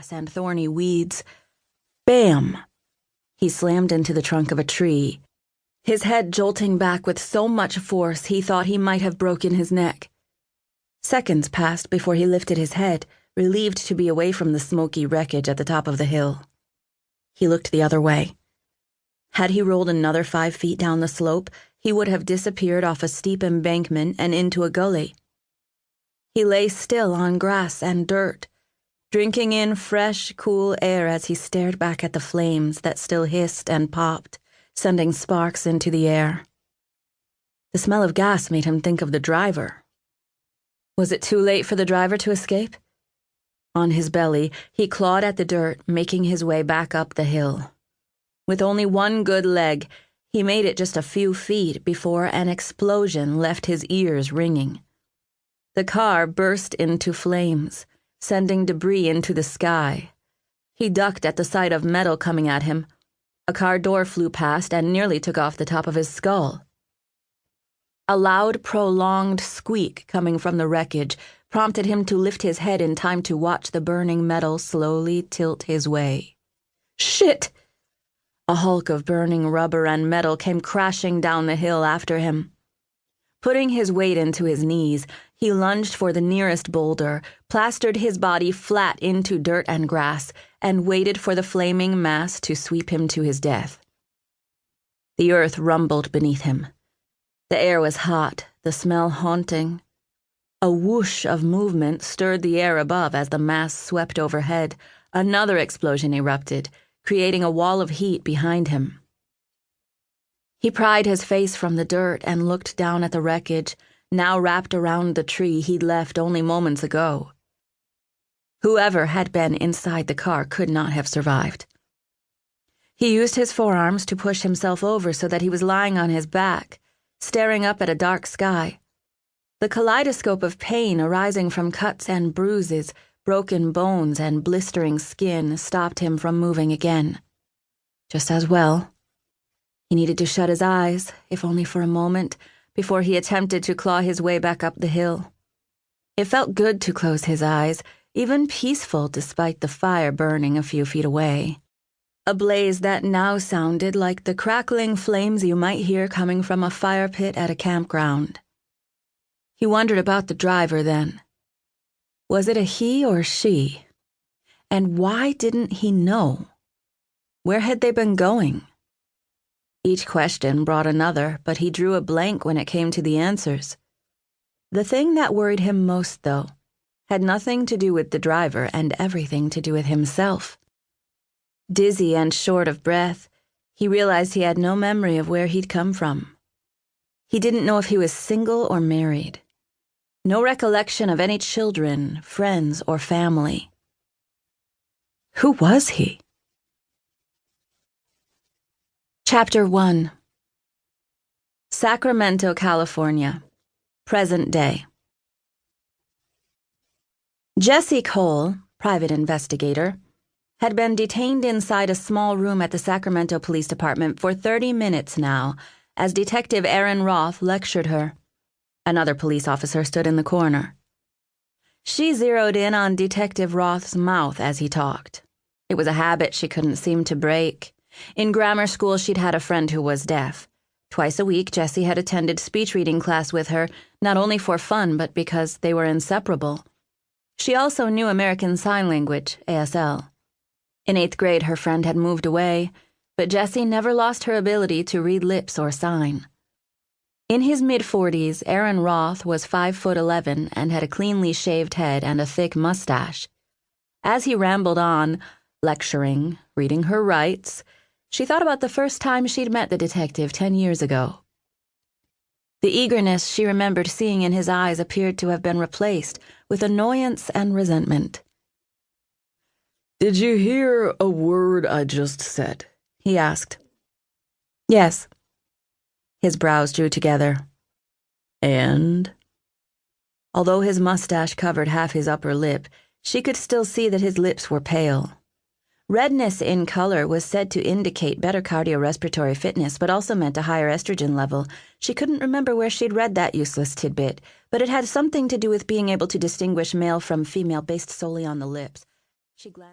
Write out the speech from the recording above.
grass and thorny weeds. Bam! He slammed into the trunk of a tree, his head jolting back with so much force he thought he might have broken his neck. Seconds passed before he lifted his head, relieved to be away from the smoky wreckage at the top of the hill. He looked the other way. Had he rolled another 5 feet down the slope, he would have disappeared off a steep embankment and into a gully. He lay still on grass and dirt, drinking in fresh, cool air as he stared back at the flames that still hissed and popped, sending sparks into the air. The smell of gas made him think of the driver. Was it too late for the driver to escape? On his belly, he clawed at the dirt, making his way back up the hill. With only one good leg, he made it just a few feet before an explosion left his ears ringing. The car burst into flames, sending debris into the sky. He ducked at the sight of metal coming at him. A car door flew past and nearly took off the top of his skull. A loud, prolonged squeak coming from the wreckage prompted him to lift his head in time to watch the burning metal slowly tilt his way. Shit! A hulk of burning rubber and metal came crashing down the hill after him. Putting his weight into his knees, he lunged for the nearest boulder, plastered his body flat into dirt and grass, and waited for the flaming mass to sweep him to his death. The earth rumbled beneath him. The air was hot, the smell haunting. A whoosh of movement stirred the air above as the mass swept overhead. Another explosion erupted, creating a wall of heat behind him. He pried his face from the dirt and looked down at the wreckage, now wrapped around the tree he'd left only moments ago. Whoever had been inside the car could not have survived. He used his forearms to push himself over so that he was lying on his back, staring up at a dark sky. The kaleidoscope of pain arising from cuts and bruises, broken bones and blistering skin stopped him from moving again. Just as well. He needed to shut his eyes, if only for a moment, before he attempted to claw his way back up the hill. It felt good to close his eyes, even peaceful despite the fire burning a few feet away. A blaze that now sounded like the crackling flames you might hear coming from a fire pit at a campground. He wondered about the driver then. Was it a he or she? And why didn't he know? Where had they been going? Each question brought another, but he drew a blank when it came to the answers. The thing that worried him most, though, had nothing to do with the driver and everything to do with himself. Dizzy and short of breath, he realized he had no memory of where he'd come from. He didn't know if he was single or married. No recollection of any children, friends, or family. Who was he? Chapter 1. Sacramento, California. Present day. Jessie Cole, private investigator, had been detained inside a small room at the Sacramento Police Department for 30 minutes now, as Detective Aaron Roth lectured her. Another police officer stood in the corner. She zeroed in on Detective Roth's mouth as he talked. It was a habit she couldn't seem to break. In grammar school, she'd had a friend who was deaf. Twice a week, Jessie had attended speech reading class with her, not only for fun, but because they were inseparable. She also knew American Sign Language, ASL. In 8th grade, her friend had moved away, but Jessie never lost her ability to read lips or sign. In his mid-40s, Aaron Roth was 5'11" and had a cleanly shaved head and a thick mustache. As he rambled on, lecturing, reading her rights, she thought about the first time she'd met the detective 10 years ago. The eagerness she remembered seeing in his eyes appeared to have been replaced with annoyance and resentment. "Did you hear a word I just said?" he asked. "Yes." His brows drew together. "And?" Although his mustache covered half his upper lip, she could still see that his lips were pale. Redness in color was said to indicate better cardiorespiratory fitness, but also meant a higher estrogen level. She couldn't remember where she'd read that useless tidbit, but it had something to do with being able to distinguish male from female based solely on the lips. She glanced